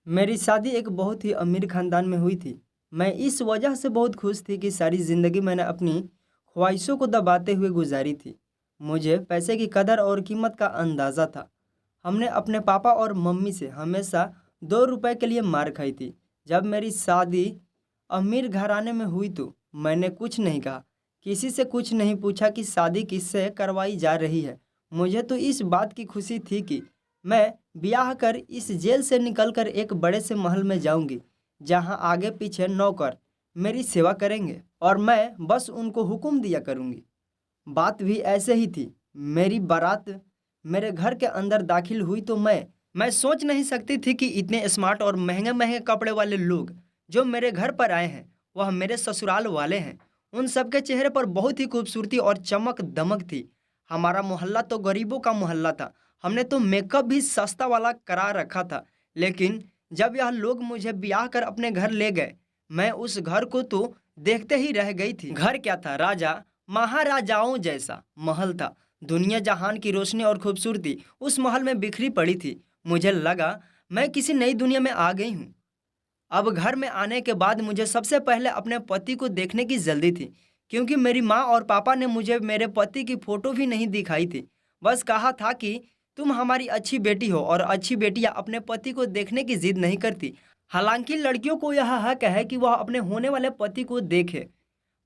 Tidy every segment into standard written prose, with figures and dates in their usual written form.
मेरी शादी एक बहुत ही अमीर खानदान में हुई थी। मैं इस वजह से बहुत खुश थी कि सारी ज़िंदगी मैंने अपनी ख्वाहिशों को दबाते हुए गुजारी थी। मुझे पैसे की कदर और कीमत का अंदाज़ा था। हमने अपने पापा और मम्मी से हमेशा 2 रुपए के लिए मार खाई थी। जब मेरी शादी अमीर घराने में हुई तो मैंने कुछ नहीं कहा, किसी से कुछ नहीं पूछा कि शादी किससे करवाई जा रही है। मुझे तो इस बात की खुशी थी कि मैं ब्याह कर इस जेल से निकलकर एक बड़े से महल में जाऊंगी, जहां आगे पीछे नौकर मेरी सेवा करेंगे और मैं बस उनको हुक्म दिया करूंगी। बात भी ऐसे ही थी। मेरी बारात मेरे घर के अंदर दाखिल हुई तो मैं सोच नहीं सकती थी कि इतने स्मार्ट और महंगे महंगे कपड़े वाले लोग जो मेरे घर पर आए हैं वह मेरे ससुराल वाले हैं। उन सबके चेहरे पर बहुत ही खूबसूरती और चमक दमक थी। हमारा मोहल्ला तो गरीबों का मोहल्ला था। हमने तो मेकअप भी सस्ता वाला करा रखा था। लेकिन जब यह लोग मुझे ब्याह कर अपने घर ले गए, मैं उस घर को तो देखते ही रह गई थी। घर क्या था, राजा महाराजाओं जैसा महल था। दुनिया जहान की रोशनी और खूबसूरती उस महल में बिखरी पड़ी थी। मुझे लगा मैं किसी नई दुनिया में आ गई हूँ। अब घर में आने के बाद मुझे सबसे पहले अपने पति को देखने की जल्दी थी, क्योंकि मेरी माँ और पापा ने मुझे मेरे पति की फोटो भी नहीं दिखाई थी। बस कहा था कि तुम हमारी अच्छी बेटी हो और अच्छी बेटियां अपने पति को देखने की जिद नहीं करती। हालांकि लड़कियों को यह हक है कि वह अपने होने वाले पति को देखे,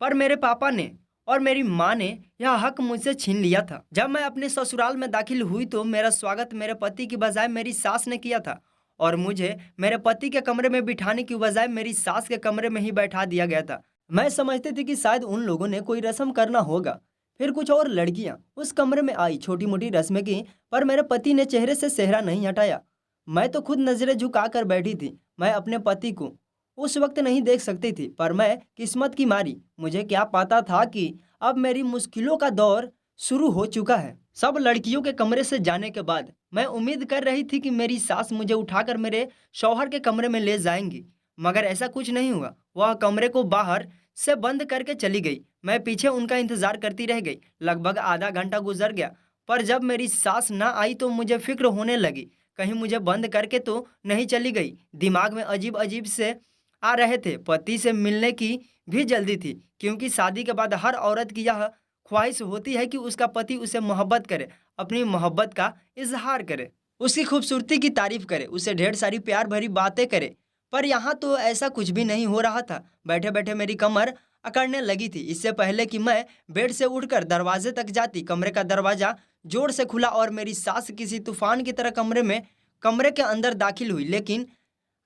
पर मेरे पापा ने और मेरी माँ ने यह हक मुझसे छीन लिया था। जब मैं अपने ससुराल में दाखिल हुई तो मेरा स्वागत मेरे पति की बजाय मेरी सास ने किया था और मुझे मेरे पति के कमरे में बिठाने की बजाय मेरी सास के कमरे में ही बैठा दिया गया था। मैं समझती थी कि शायद उन लोगों ने कोई रस्म करना होगा। फिर कुछ और लड़कियां उस कमरे में आई, छोटी मोटी रस्में की, पर मेरे पति ने चेहरे से सेहरा नहीं हटाया। मैं तो खुद नजरें झुका कर बैठी थी। मैं अपने पति को उस वक्त नहीं देख सकती थी, पर मैं किस्मत की मारी, मुझे क्या पता था कि अब मेरी मुश्किलों का दौर शुरू हो चुका है। सब लड़कियों के कमरे से जाने के बाद मैं उम्मीद कर रही थी कि मेरी सास मुझे उठाकर मेरे शौहर के कमरे में ले जाएंगी, मगर ऐसा कुछ नहीं हुआ। वह कमरे को बाहर से बंद करके चली गई। मैं पीछे उनका इंतजार करती रह गई। लगभग आधा घंटा गुजर गया, पर जब मेरी सास ना आई तो मुझे फिक्र होने लगी, कहीं मुझे बंद करके तो नहीं चली गई। दिमाग में अजीब अजीब से आ रहे थे। पति से मिलने की भी जल्दी थी, क्योंकि शादी के बाद हर औरत की यह ख्वाहिश होती है कि उसका पति उसे मोहब्बत करे, अपनी मोहब्बत का इजहार करे, उसकी खूबसूरती की तारीफ करे, उसे ढेर सारी प्यार भरी बातें करे। पर यहाँ तो ऐसा कुछ भी नहीं हो रहा था। बैठे बैठे मेरी कमर अकड़ने लगी थी। इससे पहले कि मैं बेड से उठकर दरवाजे तक जाती, कमरे का दरवाजा जोर से खुला और मेरी सास किसी तूफान की तरह कमरे के अंदर दाखिल हुई। लेकिन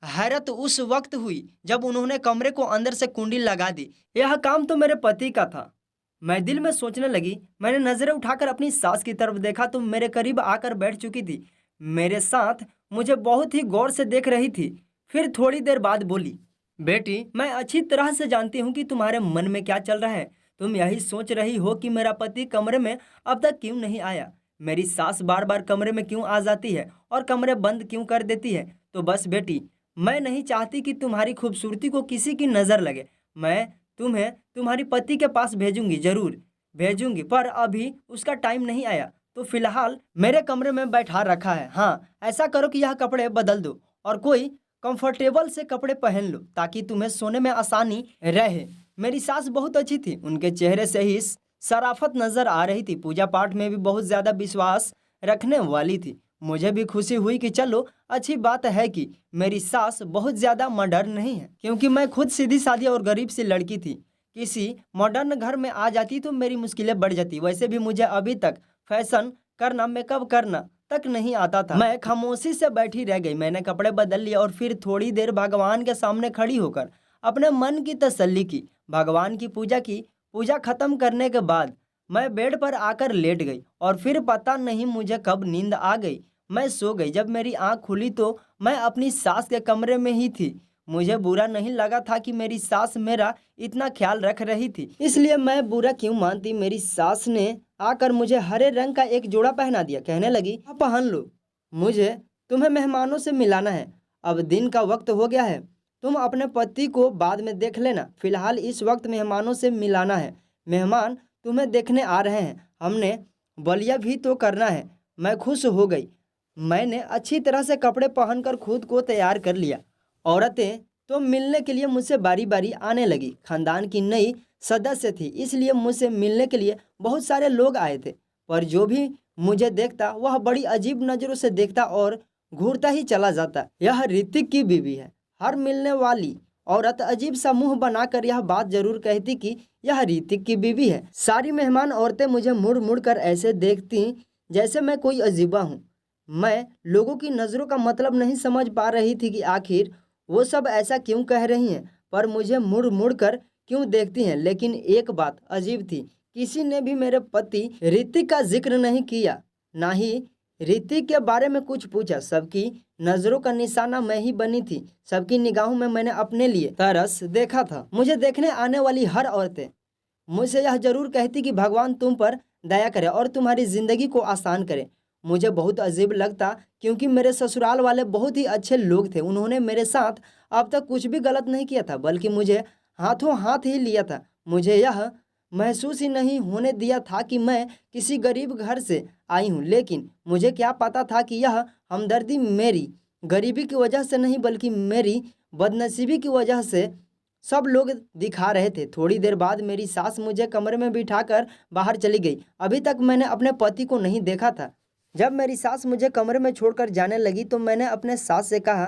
हैरत उस वक्त हुई जब उन्होंने कमरे को अंदर से कुंडी लगा दी। यह काम तो मेरे पति का था। मैं दिल में सोचने लगी। मैंने नजरें उठाकर अपनी सास की तरफ देखा तो मेरे करीब आकर बैठ चुकी थी। मेरे साथ मुझे बहुत ही गौर से देख रही थी। फिर थोड़ी देर बाद बोली, बेटी, मैं अच्छी तरह से जानती हूँ कि तुम्हारे मन में क्या चल रहा है। तुम यही सोच रही हो कि मेरा पति कमरे में अब तक क्यों नहीं आया, मेरी सास बार बार कमरे में क्यों आ जाती है और कमरे बंद क्यों कर देती है। तो बस बेटी, मैं नहीं चाहती कि तुम्हारी खूबसूरती को किसी की नज़र लगे। मैं तुम्हें तुम्हारी पति के पास भेजूंगी, जरूर भेजूंगी, पर अभी उसका टाइम नहीं आया, तो फिलहाल मेरे कमरे में बैठा रखा है। हाँ, ऐसा करो कि यह कपड़े बदल दो और कोई कंफर्टेबल से कपड़े पहन लो, ताकि तुम्हें सोने में आसानी रहे। मेरी सास बहुत अच्छी थी। उनके चेहरे से ही शराफत नजर आ रही थी। पूजा पाठ में भी बहुत ज्यादा विश्वास रखने वाली थी। मुझे भी खुशी हुई कि चलो, अच्छी बात है कि मेरी सास बहुत ज्यादा मॉडर्न नहीं है, क्योंकि मैं खुद सीधी सादी और गरीब सी लड़की थी। किसी मॉडर्न घर में आ जाती तो मेरी मुश्किलें बढ़ जाती। वैसे भी मुझे अभी तक फैशन करना, मेकअप करना तक नहीं आता था। मैं खामोशी से बैठी रह गई। मैंने कपड़े बदल लिए और फिर थोड़ी देर भगवान के सामने खड़ी होकर अपने मन की तसल्ली की। भगवान की पूजा खत्म करने के बाद मैं बेड पर आकर लेट गई और फिर पता नहीं मुझे कब नींद आ गई। मैं सो गई। जब मेरी आंख खुली तो मैं अपनी सास के कमरे में ही थी। मुझे बुरा नहीं लगा था कि मेरी सास मेरा इतना ख्याल रख रही थी, इसलिए मैं बुरा क्यों मानती। मेरी सास ने आकर मुझे हरे रंग का एक जोड़ा पहना दिया। कहने लगी, आप पहन लो, मुझे तुम्हें मेहमानों से मिलाना है। अब दिन का वक्त हो गया है, तुम अपने पति को बाद में देख लेना। फिलहाल इस वक्त मेहमानों से मिलाना है। मेहमान तुम्हें देखने आ रहे हैं, हमने बलिया भी तो करना है। मैं खुश हो गई। मैंने अच्छी तरह से कपड़े पहनकर खुद को तैयार कर लिया। औरतें तो मिलने के लिए मुझसे बारी बारी आने लगी। खानदान की नई सदस्य थी, इसलिए मुझसे मिलने के लिए बहुत सारे लोग आए थे। पर जो भी मुझे देखता वह बड़ी अजीब नज़रों से देखता और घूरता ही चला जाता। यह ऋतिक की बीवी है। हर मिलने वाली औरत अजीब सा मुंह बनाकर यह बात जरूर कहती कि यह ऋतिक की बीवी है। सारी मेहमान औरतें मुझे मुड़ मुड़ कर ऐसे देखती जैसे मैं कोई अजीबा हूँ। मैं लोगों की नज़रों का मतलब नहीं समझ पा रही थी कि आखिर वो सब ऐसा क्यों कह रही हैं, पर मुझे मुड़ मुड़ कर क्यों देखती हैं। लेकिन एक बात अजीब थी, किसी ने भी मेरे पति ऋतिक का जिक्र नहीं किया, ना ही ऋतिक के बारे में कुछ पूछा। सबकी नज़रों का निशाना मैं ही बनी थी। सबकी निगाहों में मैंने अपने लिए तरस देखा था। मुझे देखने आने वाली हर औरतें मुझसे यह जरूर कहती कि भगवान तुम पर दया करे और तुम्हारी ज़िंदगी को आसान करे। मुझे बहुत अजीब लगता, क्योंकि मेरे ससुराल वाले बहुत ही अच्छे लोग थे। उन्होंने मेरे साथ अब तक कुछ भी गलत नहीं किया था, बल्कि मुझे हाथों हाथ ही लिया था। मुझे यह महसूस ही नहीं होने दिया था कि मैं किसी गरीब घर से आई हूँ। लेकिन मुझे क्या पता था कि यह हमदर्दी मेरी गरीबी की वजह से नहीं, बल्कि मेरी बदनसीबी की वजह से सब लोग दिखा रहे थे। थोड़ी देर बाद मेरी सास मुझे कमरे में बिठाकर बाहर चली गई। अभी तक मैंने अपने पति को नहीं देखा था। जब मेरी सास मुझे कमरे में छोड़कर जाने लगी तो मैंने अपने सास से कहा,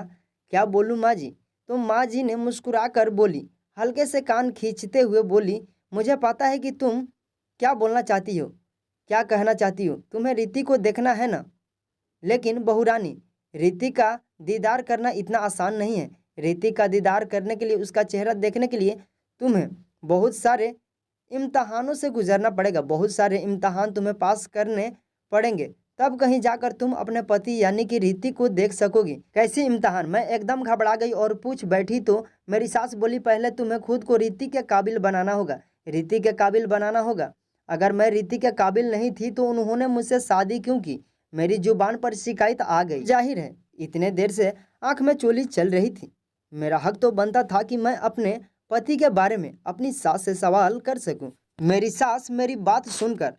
क्या बोलूं माँ जी? तो माँ जी ने मुस्कुरा कर बोली, हल्के से कान खींचते हुए बोली, मुझे पता है कि तुम क्या बोलना चाहती हो, क्या कहना चाहती हो। तुम्हें रीति को देखना है ना? लेकिन बहू रानी, रीति का दीदार करना इतना आसान नहीं है। रीति का दीदार करने के लिए, उसका चेहरा देखने के लिए तुम्हें बहुत सारे इम्तहानों से गुजरना पड़ेगा। बहुत सारे इम्तहान तुम्हें पास करने पड़ेंगे, तब कहीं जाकर तुम अपने पति यानी कि रीति को देख सकोगी। कैसे इम्तहान? मैं एकदम घबरा गई और पूछ बैठी तो मेरी सास बोली, पहले तुम्हें खुद को रीति के काबिल बनाना होगा। रीति के काबिल बनाना होगा? अगर मैं रीति के काबिल नहीं थी तो उन्होंने मुझसे शादी क्यों की? मेरी जुबान पर शिकायत आ गई। जाहिर है इतने देर से आंख में चोली चल रही थी। मेरा हक तो बनता था कि मैं अपने पति के बारे में अपनी सास से सवाल कर सकूं। मेरी सास मेरी बात सुनकर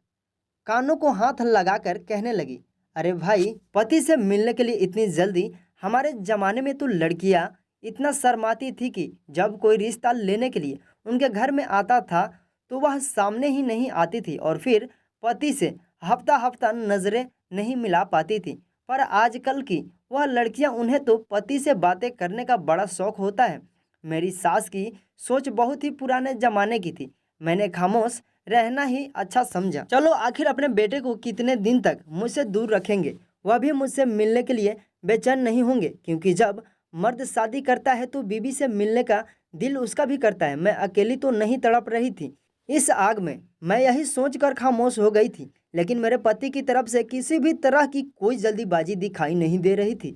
कानों को हाथ लगाकर कहने लगी, अरे भाई, पति से मिलने के लिए इतनी जल्दी? हमारे ज़माने में तो लड़कियां इतना शर्माती थी कि जब कोई रिश्ता लेने के लिए उनके घर में आता था तो वह सामने ही नहीं आती थी और फिर पति से हफ्ता हफ्ता नज़रें नहीं मिला पाती थी। पर आजकल की वह लड़कियां, उन्हें तो पति से बातें करने का बड़ा शौक होता है। मेरी सास की सोच बहुत ही पुराने ज़माने की थी। मैंने खामोश रहना ही अच्छा समझा। चलो, आखिर अपने बेटे को कितने दिन तक मुझसे दूर रखेंगे? वह भी मुझसे मिलने के लिए बेचैन नहीं होंगे, क्योंकि जब मर्द शादी करता है तो बीवी से मिलने का दिल उसका भी करता है। मैं अकेली तो नहीं तड़प रही थी इस आग में। मैं यही सोचकर खामोश हो गई थी। लेकिन मेरे पति की तरफ से किसी भी तरह की कोई जल्दीबाजी दिखाई नहीं दे रही थी।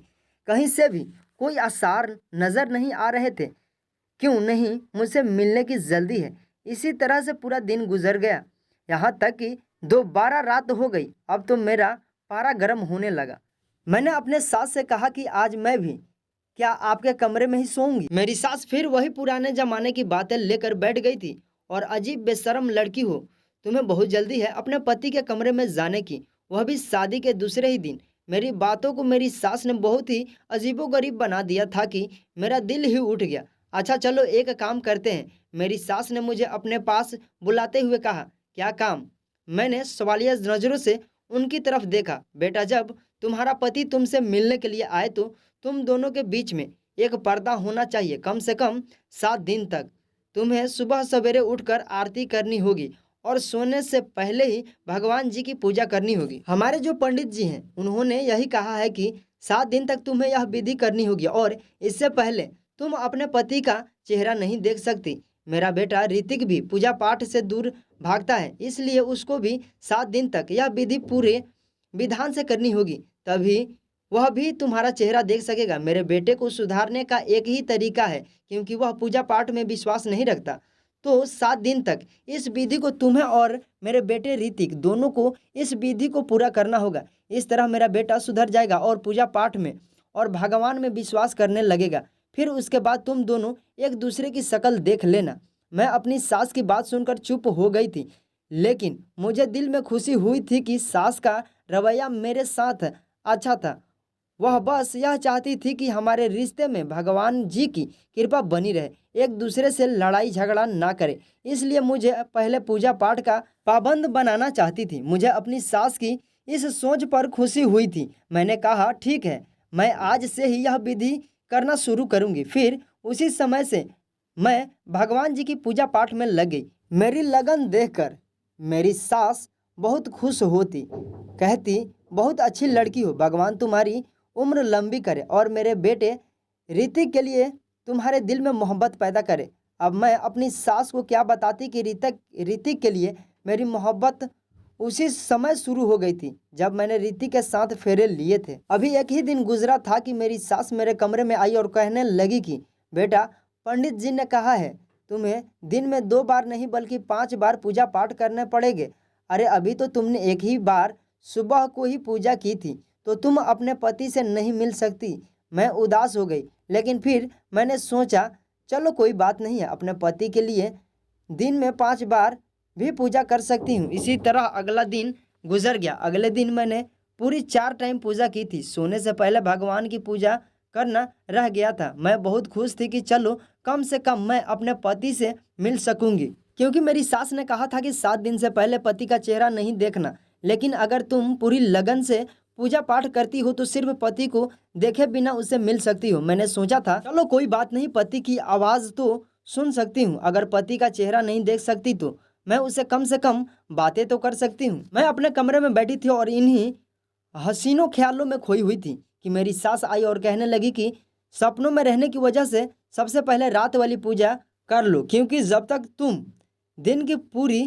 कहीं से भी कोई आसार नज़र नहीं आ रहे थे। क्यों नहीं मुझसे मिलने की जल्दी है? इसी तरह से पूरा दिन गुजर गया, यहाँ तक कि दोबारा रात हो गई। अब तो मेरा पारा गर्म होने लगा। मैंने अपने सास से कहा कि आज मैं भी क्या आपके कमरे में ही सोऊंगी? मेरी सास फिर वही पुराने जमाने की बातें लेकर बैठ गई थी। और अजीब बेशरम लड़की हो, तुम्हें बहुत जल्दी है अपने पति के कमरे में जाने की, वह भी शादी के दूसरे ही दिन। मेरी बातों को मेरी सास ने बहुत ही अजीबोगरीब बना दिया था कि मेरा दिल ही उठ गया। अच्छा चलो, एक काम करते हैं। मेरी सास ने मुझे अपने पास बुलाते हुए कहा, क्या काम? मैंने सवालिया नज़रों से उनकी तरफ देखा। बेटा, जब तुम्हारा पति तुमसे मिलने के लिए आए तो तुम दोनों के बीच में एक पर्दा होना चाहिए, कम से कम 7 दिन तक। तुम्हें सुबह सवेरे उठकर आरती करनी होगी और सोने से पहले ही भगवान जी की पूजा करनी होगी। हमारे जो पंडित जी हैं उन्होंने यही कहा है कि 7 दिन तक तुम्हें यह विधि करनी होगी और इससे पहले तुम अपने पति का चेहरा नहीं देख सकती। मेरा बेटा ऋतिक भी पूजा पाठ से दूर भागता है, इसलिए उसको भी 7 दिन तक यह विधि पूरे विधान से करनी होगी, तभी वह भी तुम्हारा चेहरा देख सकेगा। मेरे बेटे को सुधारने का एक ही तरीका है, क्योंकि वह पूजा पाठ में विश्वास नहीं रखता। तो 7 दिन तक इस विधि को तुम्हें और मेरे बेटे ऋतिक दोनों को इस विधि को पूरा करना होगा। इस तरह मेरा बेटा सुधर जाएगा और पूजा पाठ में और भगवान में विश्वास करने लगेगा। फिर उसके बाद तुम दोनों एक दूसरे की शक्ल देख लेना। मैं अपनी सास की बात सुनकर चुप हो गई थी, लेकिन मुझे दिल में खुशी हुई थी कि सास का रवैया मेरे साथ अच्छा था वह बस यह चाहती थी कि हमारे रिश्ते में भगवान जी की कृपा बनी रहे, एक दूसरे से लड़ाई झगड़ा ना करे। इसलिए मुझे पहले पूजा पाठ का पाबंद बनाना चाहती थी। मुझे अपनी सास की इस सोच पर खुशी हुई थी। मैंने कहा, ठीक है, मैं आज से ही यह विधि करना शुरू करूंगी। फिर उसी समय से मैं भगवान जी की पूजा पाठ में लग गई। मेरी लगन देखकर मेरी सास बहुत खुश होती, कहती, बहुत अच्छी लड़की हो, भगवान तुम्हारी उम्र लंबी करे और मेरे बेटे ऋतिक के लिए तुम्हारे दिल में मोहब्बत पैदा करे। अब मैं अपनी सास को क्या बताती कि ऋतिक के लिए मेरी मोहब्बत उसी समय शुरू हो गई थी जब मैंने ऋतिक के साथ फेरे लिए थे। अभी एक ही दिन गुजरा था कि मेरी सास मेरे कमरे में आई और कहने लगी कि बेटा, पंडित जी ने कहा है तुम्हें दिन में 2 बार नहीं बल्कि 5 बार पूजा पाठ करने पड़ेंगे। अरे अभी तो तुमने एक ही बार सुबह को ही पूजा की थी, तो तुम अपने पति से नहीं मिल सकती। मैं उदास हो गई, लेकिन फिर मैंने सोचा चलो कोई बात नहीं है, अपने पति के लिए दिन में 5 बार भी पूजा कर सकती हूँ। इसी तरह अगला दिन गुजर गया। अगले दिन मैंने पूरी 4 टाइम पूजा की थी। सोने से पहले भगवान की पूजा करना रह गया था। मैं बहुत खुश थी कि चलो कम से कम मैं अपने पति से मिल सकूंगी, क्योंकि मेरी सास ने कहा था कि 7 दिन से पहले पति का चेहरा नहीं देखना। लेकिन अगर तुम पूरी लगन से पूजा पाठ करती हो तो सिर्फ पति को देखे बिना उससे मिल सकती हो। मैंने सोचा था चलो कोई बात नहीं, पति की आवाज़ तो सुन सकती हूँ। अगर पति का चेहरा नहीं देख सकती तो मैं उससे कम से कम बातें तो कर सकती हूँ। मैं अपने कमरे में बैठी थी और इन्हीं हसीनों ख्यालों में खोई हुई थी कि मेरी सास आई और कहने लगी कि सपनों में रहने की वजह से सबसे पहले रात वाली पूजा कर लो, क्योंकि जब तक तुम दिन की पूरी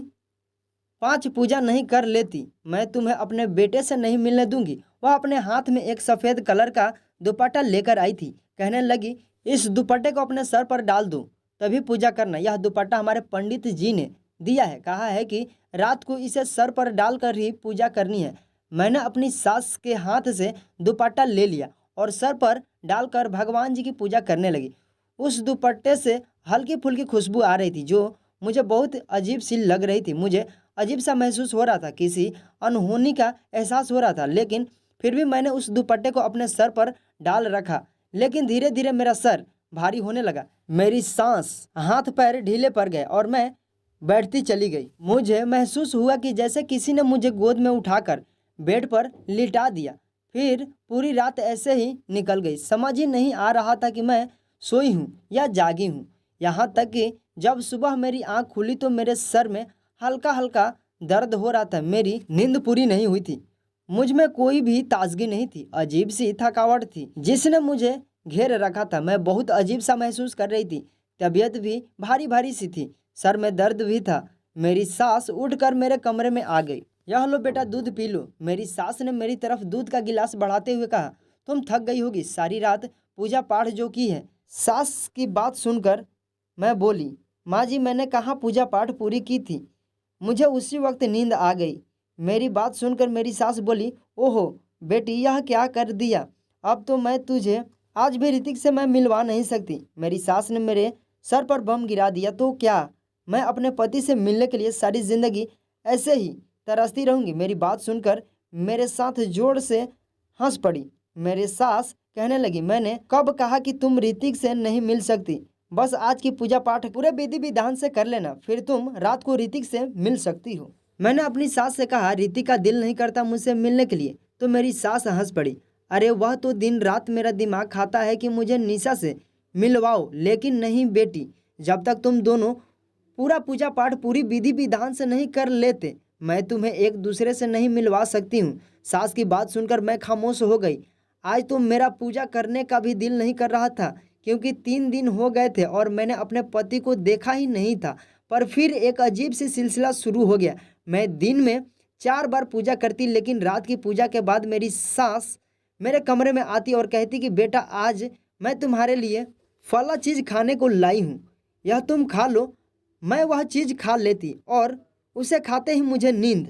5 पूजा नहीं कर लेती मैं तुम्हें अपने बेटे से नहीं मिलने दूंगी। वह अपने हाथ में एक सफ़ेद कलर का दुपट्टा लेकर आई थी। कहने लगी, इस दुपट्टे को अपने सर पर डाल दो, तभी पूजा करना। यह दुपट्टा हमारे पंडित जी ने दिया है, कहा है कि रात को इसे सर पर डालकर ही पूजा करनी है। मैंने अपनी सास के हाथ से दुपट्टा ले लिया और सर पर डालकर भगवान जी की पूजा करने लगी। उस दुपट्टे से हल्की फुल्की खुशबू आ रही थी जो मुझे बहुत अजीब सी लग रही थी। मुझे अजीब सा महसूस हो रहा था, किसी अनहोनी का एहसास हो रहा था। लेकिन फिर भी मैंने उस दुपट्टे को अपने सर पर डाल रखा। लेकिन धीरे धीरे मेरा सर भारी होने लगा, मेरी सांस, हाथ पैर ढीले पड़ गए और मैं बैठती चली गई। मुझे महसूस हुआ कि जैसे किसी ने मुझे गोद में उठाकर बेड पर लिटा दिया। फिर पूरी रात ऐसे ही निकल गई। समझ ही नहीं आ रहा था कि मैं सोई हूँ या जागी हूँ। यहाँ तक कि जब सुबह मेरी आँख खुली तो मेरे सर में हल्का हल्का दर्द हो रहा था। मेरी नींद पूरी नहीं हुई थी, मुझ में कोई भी ताजगी नहीं थी। अजीब सी थकावट थी जिसने मुझे घेर रखा था। मैं बहुत अजीब सा महसूस कर रही थी। तबीयत भी भारी भारी सी थी, सर में दर्द भी था। मेरी सास उठकर मेरे कमरे में आ गई। यह लो बेटा, दूध पी लो। मेरी सास ने मेरी तरफ दूध का गिलास बढ़ाते हुए कहा, तुम थक गई होगी, सारी रात पूजा पाठ जो की है। सास की बात सुनकर मैं बोली, माँ जी, मैंने कहाँ पूजा पाठ पूरी की थी, मुझे उसी वक्त नींद आ गई। मेरी बात सुनकर मेरी सास बोली, ओहो बेटी, यह क्या कर दिया, अब तो मैं तुझे आज भी ऋतिक से मैं मिलवा नहीं सकती। मेरी सास ने मेरे सर पर बम गिरा दिया तो क्या मैं अपने पति से मिलने के लिए सारी जिंदगी ऐसे ही तरसती रहूंगी। मेरी बात सुनकर मेरे साथ जोर से हंस पड़ी। मेरे सास कहने लगी, मैंने कब कहा कि तुम ऋतिक से नहीं मिल सकती, बस आज की पूजा पाठ पूरे विधि विधान से कर लेना, फिर तुम रात को ऋतिक से मिल सकती हो। मैंने अपनी सास से कहा, ऋतिक का दिल नहीं करता मुझसे मिलने के लिए। तो मेरी सास हंस पड़ी, अरे वह तो दिन रात मेरा दिमाग खाता है कि मुझे निशा से मिलवाओ, लेकिन नहीं बेटी, जब तक तुम दोनों पूरा पूजा पाठ पूरी विधि विधान से नहीं कर लेते मैं तुम्हें एक दूसरे से नहीं मिलवा सकती हूँ। सास की बात सुनकर मैं खामोश हो गई। आज तो मेरा पूजा करने का भी दिल नहीं कर रहा था, क्योंकि 3 दिन हो गए थे और मैंने अपने पति को देखा ही नहीं था। पर फिर एक अजीब सी सिलसिला शुरू हो गया। मैं दिन में 4 बार पूजा करती, लेकिन रात की पूजा के बाद मेरी सास मेरे कमरे में आती और कहती कि बेटा, आज मैं तुम्हारे लिए फला चीज़ खाने को लाई हूँ, यह तुम खा लो। मैं वह चीज़ खा लेती और उसे खाते ही मुझे नींद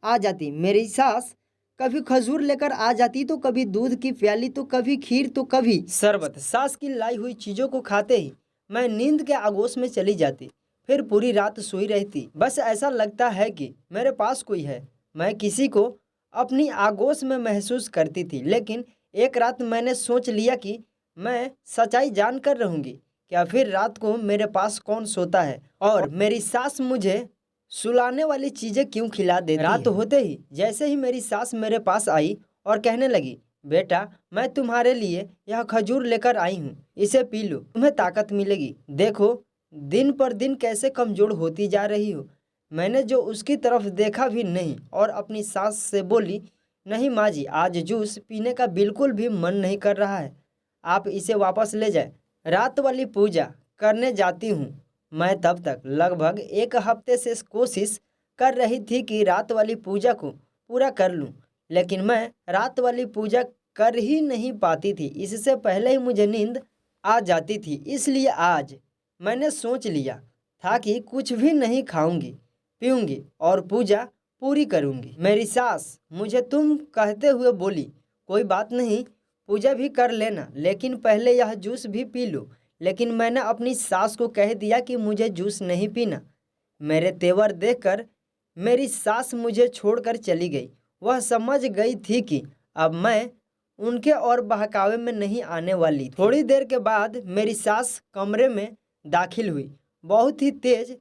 आ जाती। मेरी सास कभी खजूर लेकर आ जाती, तो कभी दूध की प्याली, तो कभी खीर, तो कभी शरबत। सास की लाई हुई चीज़ों को खाते ही मैं नींद के आगोश में चली जाती, फिर पूरी रात सोई रहती। बस ऐसा लगता है कि मेरे पास कोई है। मैं किसी को अपनी आगोश में महसूस करती थी, लेकिन एक रात मैंने सोच लिया कि मैं सच्चाई जान कर रहूँगी। क्या फिर रात को मेरे पास कौन सोता है और मेरी सास मुझे सुलाने वाली चीज़ें क्यों खिला देती है। रात होते ही जैसे ही मेरी सास मेरे पास आई और कहने लगी, बेटा मैं तुम्हारे लिए यह खजूर लेकर आई हूँ, इसे पी लो, तुम्हें ताकत मिलेगी। देखो दिन पर दिन कैसे कमज़ोर होती जा रही हो। मैंने जो उसकी तरफ देखा भी नहीं और अपनी सास से बोली, नहीं माँ जी, आज जूस पीने का बिल्कुल भी मन नहीं कर रहा है, आप इसे वापस ले जाए। रात वाली पूजा करने जाती हूँ। मैं तब तक लगभग एक हफ्ते से कोशिश कर रही थी कि रात वाली पूजा को पूरा कर लूँ, लेकिन मैं रात वाली पूजा कर ही नहीं पाती थी। इससे पहले ही मुझे नींद आ जाती थी। इसलिए आज मैंने सोच लिया था कि कुछ भी नहीं खाऊंगी पीऊंगी और पूजा पूरी करूंगी। मेरी सास मुझे तुम कहते हुए बोली, कोई बात नहीं, पूजा भी कर लेना, लेकिन पहले यह जूस भी पी लो। लेकिन मैंने अपनी सास को कह दिया कि मुझे जूस नहीं पीना। मेरे तेवर देखकर मेरी सास मुझे छोड़कर चली गई। वह समझ गई थी कि अब मैं उनके और बहकावे में नहीं आने वाली थी। थोड़ी देर के बाद मेरी सास कमरे में दाखिल हुई। बहुत ही तेज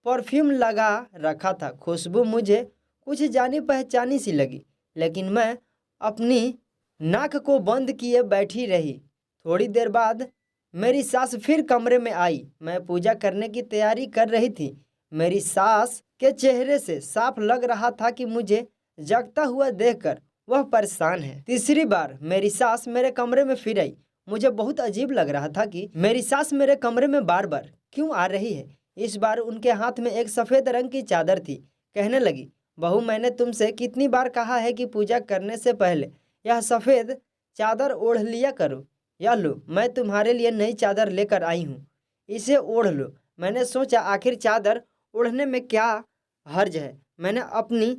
परफ्यूम लगा रखा था। खुशबू मुझे कुछ जानी पहचानी सी लगी, लेकिन मैं अपनी नाक को बंद किए बैठी रही। थोड़ी देर बाद मेरी सास फिर कमरे में आई। मैं पूजा करने की तैयारी कर रही थी। मेरी सास के चेहरे से साफ लग रहा था कि मुझे जगता हुआ देखकर वह परेशान है। तीसरी बार मेरी सास मेरे कमरे में फिर आई। मुझे बहुत अजीब लग रहा था कि मेरी सास मेरे कमरे में बार बार क्यों आ रही है। इस बार उनके हाथ में एक सफ़ेद रंग की चादर थी। कहने लगी, बहू मैंने तुमसे कितनी बार कहा है कि पूजा करने से पहले यह सफ़ेद चादर ओढ़ लिया करो। या लो, मैं तुम्हारे लिए नई चादर लेकर आई हूँ, इसे ओढ़ लो। मैंने सोचा आखिर चादर ओढ़ने में क्या हर्ज है। मैंने अपनी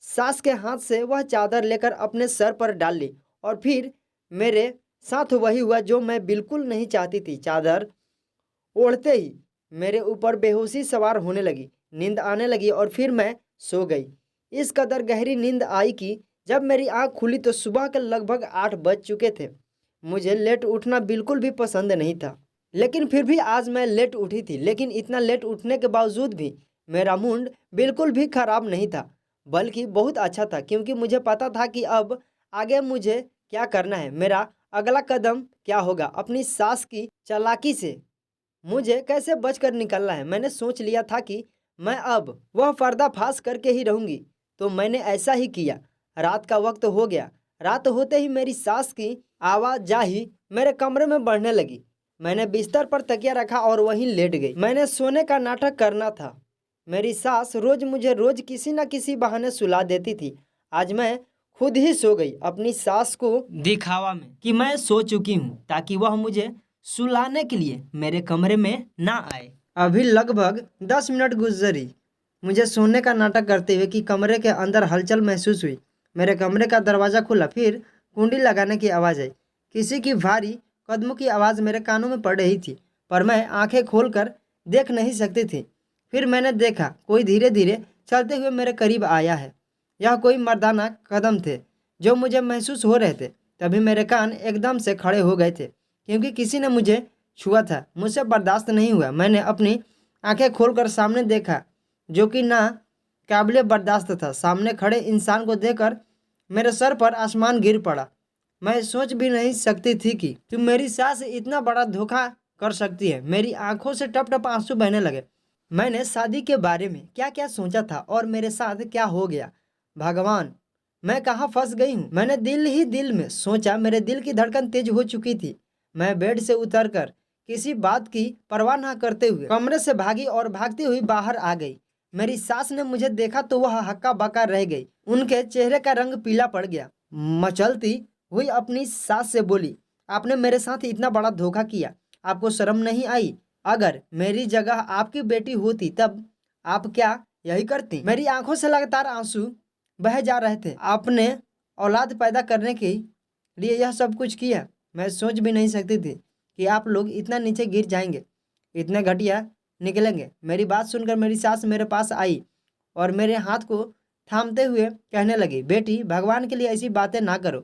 सास के हाथ से वह चादर लेकर अपने सर पर डाल ली और फिर मेरे साथ वही हुआ जो मैं बिल्कुल नहीं चाहती थी। चादर ओढ़ते ही मेरे ऊपर बेहोशी सवार होने लगी, नींद आने लगी और फिर मैं सो गई। इस कदर गहरी नींद आई कि जब मेरी आंख खुली तो सुबह के लगभग 8 बज चुके थे। मुझे लेट उठना बिल्कुल भी पसंद नहीं था, लेकिन फिर भी आज मैं लेट उठी थी। लेकिन इतना लेट उठने के बावजूद भी मेरा मूड बिल्कुल भी खराब नहीं था, बल्कि बहुत अच्छा था, क्योंकि मुझे पता था कि अब आगे मुझे क्या करना है, मेरा अगला कदम क्या होगा, अपनी सास की चालाकी से मुझे कैसे बचकर निकलना है। मैंने सोच लिया था कि मैं अब वह पर्दाफाश करके ही रहूंगी, तो मैंने ऐसा ही किया। रात का वक्त हो गया। रात होते ही मेरी सास की आवाजाही मेरे कमरे में बढ़ने लगी। मैंने बिस्तर पर तकिया रखा और वहीं लेट गई। मैंने सोने का नाटक करना था। मेरी सास मुझे रोज किसी न किसी बहाने सुला देती थी। आज मैं खुद ही सो गई अपनी सास को दिखावा में कि मैं सो चुकी हूँ, ताकि वह मुझे सुलाने के लिए मेरे कमरे में ना आए। अभी लगभग 10 मिनट गुजरी मुझे सोने का नाटक करते हुए कि कमरे के अंदर हलचल महसूस हुई। मेरे कमरे का दरवाज़ा खुला, फिर कुंडी लगाने की आवाज़ आई। किसी की भारी कदमों की आवाज़ मेरे कानों में पड़ रही थी, पर मैं आंखें खोलकर देख नहीं सकती थी। फिर मैंने देखा कोई धीरे धीरे चलते हुए मेरे करीब आया है। यह कोई मर्दाना कदम थे जो मुझे महसूस हो रहे थे। तभी मेरे कान एकदम से खड़े हो गए थे, क्योंकि किसी ने मुझे छुआ था। मुझसे बर्दाश्त नहीं हुआ। मैंने अपनी आंखें खोलकर सामने देखा, जो कि ना काबिले बर्दाश्त था। सामने खड़े इंसान को देखकर मेरे सर पर आसमान गिर पड़ा। मैं सोच भी नहीं सकती थी कि तुम मेरी सास इतना बड़ा धोखा कर सकती है। मेरी आंखों से टप टप आंसू बहने लगे। मैंने शादी के बारे में क्या क्या सोचा था और मेरे साथ क्या हो गया। भगवान, मैं कहाँ फंस गई हूँ। मैंने दिल ही दिल में सोचा। मेरे दिल की धड़कन तेज हो चुकी थी। मैं बेड से उतरकर किसी बात की परवाह न करते हुए कमरे से भागी और भागती हुई बाहर आ गई। मेरी सास ने मुझे देखा तो वह हक्का बक्का रह गई। उनके चेहरे का रंग पीला पड़ गया। मचलती हुई अपनी सास से बोली, आपने मेरे साथ इतना बड़ा धोखा किया, आपको शर्म नहीं आई? अगर मेरी जगह आपकी बेटी होती तब आप क्या यही करती? मेरी आंखों से लगातार आंसू बह जा रहे थे। आपने औलाद पैदा करने के लिए यह सब कुछ किया। मैं सोच भी नहीं सकती थी कि आप लोग इतना नीचे गिर जाएंगे, इतने घटिया निकलेंगे। मेरी बात सुनकर मेरी सास मेरे पास आई और मेरे हाथ को थामते हुए कहने लगी, बेटी, भगवान के लिए ऐसी बातें ना करो।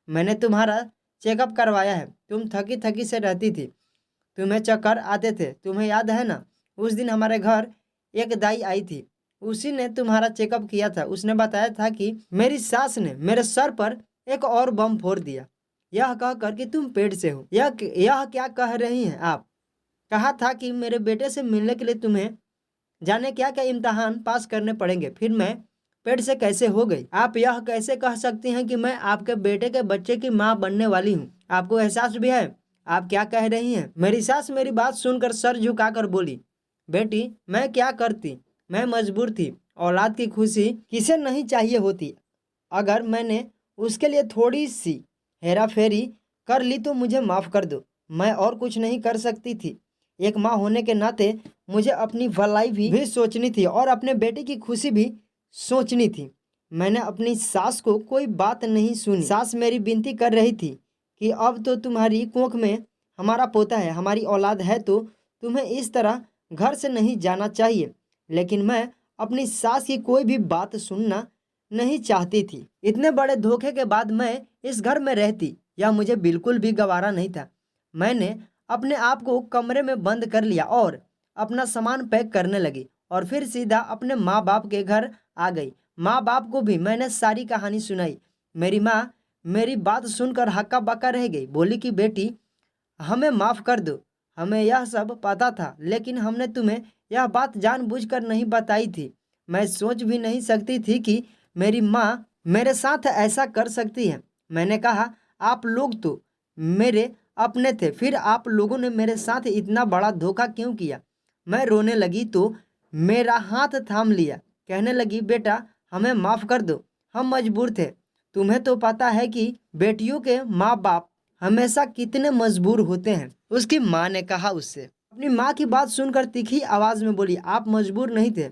मैंने तुम्हारा चेकअप करवाया है। तुम थकी थकी से रहती थी, तुम्हें चक्कर आते थे, तुम्हें याद है ना? उस दिन हमारे घर एक दाई आई थी, उसी ने तुम्हारा चेकअप किया था। उसने बताया था कि मेरी सास ने मेरे सर पर एक और बम फोड़ दिया, यह कहकर कि तुम पेट से हो। यह क्या कह रही हैं आप? कहा था कि मेरे बेटे से मिलने के लिए तुम्हें जाने क्या क्या इम्तिहान पास करने पड़ेंगे, फिर मैं पेट से कैसे हो गई? आप यह कैसे कह सकती हैं कि मैं आपके बेटे के बच्चे की माँ बनने वाली हूँ? आपको एहसास भी है आप क्या कह रही हैं? मेरी सास मेरी बात सुनकर सर झुकाकर बोली, बेटी मैं क्या करती, मैं मजबूर थी। औलाद की खुशी किसे नहीं चाहिए होती। अगर मैंने उसके लिए थोड़ी सी हेरा फेरी कर ली तो मुझे माफ़ कर दो, मैं और कुछ नहीं कर सकती थी। एक माँ होने के नाते मुझे अपनी भलाई भी सोचनी थी और अपने बेटे की खुशी भी सोचनी थी। मैंने अपनी सास को कोई बात नहीं सुनी। सास मेरी विनती कर रही थी कि अब तो तुम्हारी कोख में हमारा पोता है, हमारी औलाद है, तो तुम्हें इस तरह घर से नहीं जाना चाहिए। लेकिन मैं अपनी सास की कोई भी बात सुनना नहीं चाहती थी। इतने बड़े धोखे के बाद मैं इस घर में रहती, यह मुझे बिल्कुल भी गवारा नहीं था। मैंने अपने आप को कमरे में बंद कर लिया और अपना सामान पैक करने लगी और फिर सीधा अपने माँ बाप के घर आ गई। माँ बाप को भी मैंने सारी कहानी सुनाई। मेरी माँ मेरी बात सुनकर हक्का बक्का रह गई, बोली कि बेटी हमें माफ़ कर दो, हमें यह सब पता था, लेकिन हमने तुम्हें यह बात जानबूझकर नहीं बताई थी। मैं सोच भी नहीं सकती थी कि मेरी माँ मेरे साथ ऐसा कर सकती है। मैंने कहा आप लोग तो मेरे अपने थे, फिर आप लोगों ने मेरे साथ इतना बड़ा धोखा क्यों किया? मैं रोने लगी तो मेरा हाथ थाम लिया, कहने लगी बेटा हमें माफ़ कर दो, हम मजबूर थे। तुम्हें तो पता है कि बेटियों के माँ बाप हमेशा कितने मजबूर होते हैं। उसकी माँ ने कहा उससे। अपनी माँ की बात सुनकर तीखी आवाज में बोली, आप मजबूर नहीं थे,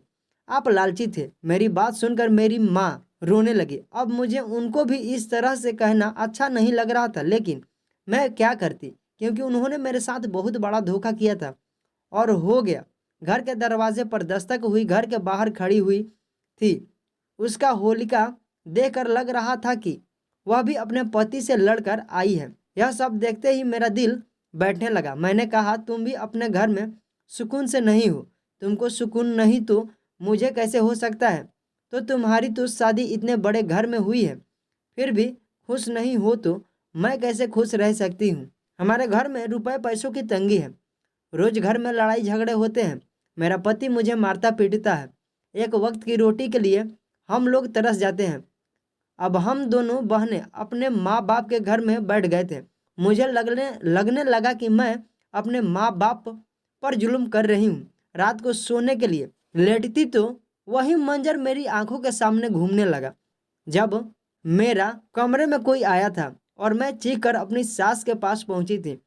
आप लालची थे। मेरी बात सुनकर मेरी माँ रोने लगी। अब मुझे उनको भी इस तरह से कहना अच्छा नहीं लग रहा था, लेकिन मैं क्या करती, क्योंकि उन्होंने मेरे साथ बहुत बड़ा धोखा किया था और हो गया। घर के दरवाजे पर दस्तक हुई, घर के बाहर खड़ी हुई थी उसका होलिका देखकर लग रहा था कि वह भी अपने पति से लड़कर आई है। यह सब देखते ही मेरा दिल बैठने लगा। मैंने कहा तुम भी अपने घर में सुकून से नहीं हो, तुमको सुकून नहीं तो मुझे कैसे हो सकता है? तो तुम्हारी तो शादी इतने बड़े घर में हुई है, फिर भी खुश नहीं हो तो मैं कैसे खुश रह सकती हूँ? हमारे घर में रुपए पैसों की तंगी है, रोज घर में लड़ाई झगड़े होते हैं। मेरा पति मुझे मारता पीटता है, एक वक्त की रोटी के लिए हम लोग तरस जाते हैं। अब हम दोनों बहनें अपने माँ बाप के घर में बैठ गए थे। मुझे लगने लगा कि मैं अपने माँ बाप पर जुल्म कर रही हूँ। रात को सोने के लिए लेटती तो वही मंजर मेरी आंखों के सामने घूमने लगा। जब मेरा कमरे में कोई आया था और मैं चीख कर अपनी सास के पास पहुंची थी।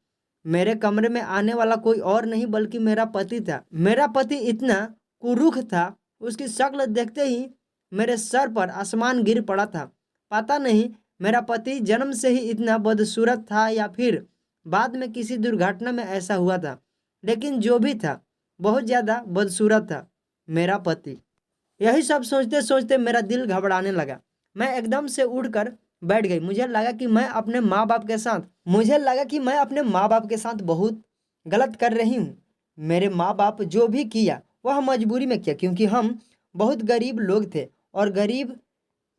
मेरे कमरे में आने वाला कोई और नहीं बल्कि मेरा पति था। मेरा पति इतना कुरूख था, उसकी शक्ल देखते ही मेरे सर पर आसमान गिर पड़ा था। पता नहीं मेरा पति जन्म से ही इतना बदसूरत था या फिर बाद में किसी दुर्घटना में ऐसा हुआ था, लेकिन जो भी था बहुत ज़्यादा बदसूरत था मेरा पति। यही सब सोचते सोचते मेरा दिल घबराने लगा। मैं एकदम से उठकर बैठ गई। मुझे लगा कि मैं अपने माँ बाप के साथ बहुत गलत कर रही हूँ। मेरे माँ बाप जो भी किया वह मजबूरी में किया, क्योंकि हम बहुत गरीब लोग थे और गरीब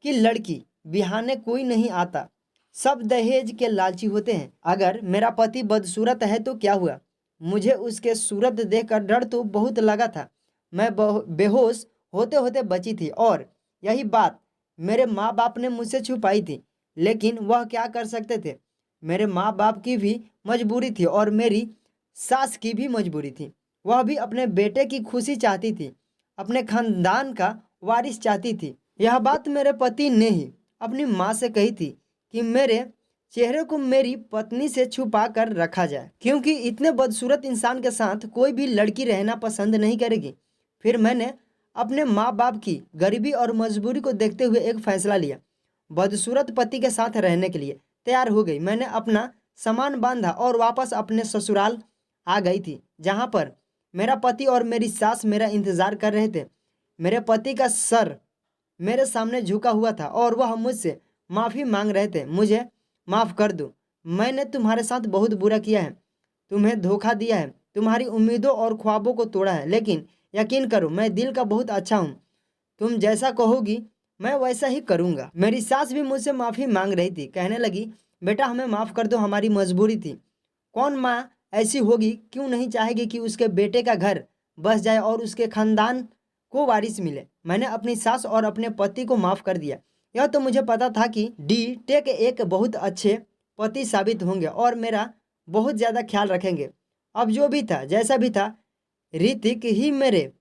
की लड़की बिहाने कोई नहीं आता, सब दहेज के लालची होते हैं। अगर मेरा पति बदसूरत है तो क्या हुआ? मुझे उसके सूरत देखकर डर तो बहुत लगा था। मैं बेहोश होते होते बची थी और यही बात मेरे माँ बाप ने मुझसे छुपाई थी, लेकिन वह क्या कर सकते थे? मेरे माँ बाप की भी मजबूरी थी और मेरी सास की भी मजबूरी थी। वह भी अपने बेटे की खुशी चाहती थी, अपने खानदान का वारिस चाहती थी। यह बात मेरे पति ने ही अपनी माँ से कही थी कि मेरे चेहरे को मेरी पत्नी से छुपा कर रखा जाए, क्योंकि इतने बदसूरत इंसान के साथ कोई भी लड़की रहना पसंद नहीं करेगी। फिर मैंने अपने माँ बाप की गरीबी और मजबूरी को देखते हुए एक फैसला लिया। बदसूरत पति के साथ रहने के लिए तैयार हो गई। मैंने अपना सामान बांधा और वापस अपने ससुराल आ गई थी, जहाँ पर मेरा पति और मेरी सास मेरा इंतजार कर रहे थे। मेरे पति का सर मेरे सामने झुका हुआ था और वह मुझसे माफ़ी मांग रहे थे। मुझे माफ़ कर दो, मैंने तुम्हारे साथ बहुत बुरा किया है, तुम्हें धोखा दिया है, तुम्हारी उम्मीदों और ख्वाबों को तोड़ा है, लेकिन यकीन करो मैं दिल का बहुत अच्छा हूँ। तुम जैसा कहोगी मैं वैसा ही करूँगा। मेरी सास भी मुझसे माफ़ी मांग रही थी, कहने लगी बेटा हमें माफ़ कर दो, हमारी मजबूरी थी। कौन माँ ऐसी होगी, क्यों नहीं चाहेगी कि उसके बेटे का घर बस जाए और उसके खानदान को वारिस मिले। मैंने अपनी सास और अपने पति को माफ़ कर दिया। यह तो मुझे पता था कि डी टेक एक बहुत अच्छे पति साबित होंगे और मेरा बहुत ज़्यादा ख्याल रखेंगे। अब जो भी था जैसा भी था, ऋतिक ही मेरे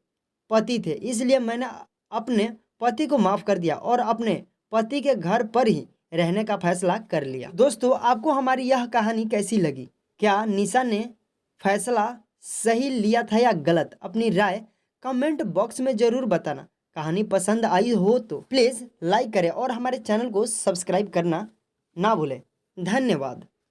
पति थे, इसलिए मैंने अपने पति को माफ़ कर दिया और अपने पति के घर पर ही रहने का फैसला कर लिया। दोस्तों, आपको हमारी यह कहानी कैसी लगी? क्या निशा ने फैसला सही लिया था या गलत? अपनी राय कमेंट बॉक्स में ज़रूर बताना। कहानी पसंद आई हो तो प्लीज़ लाइक करें और हमारे चैनल को सब्सक्राइब करना ना भूलें। धन्यवाद।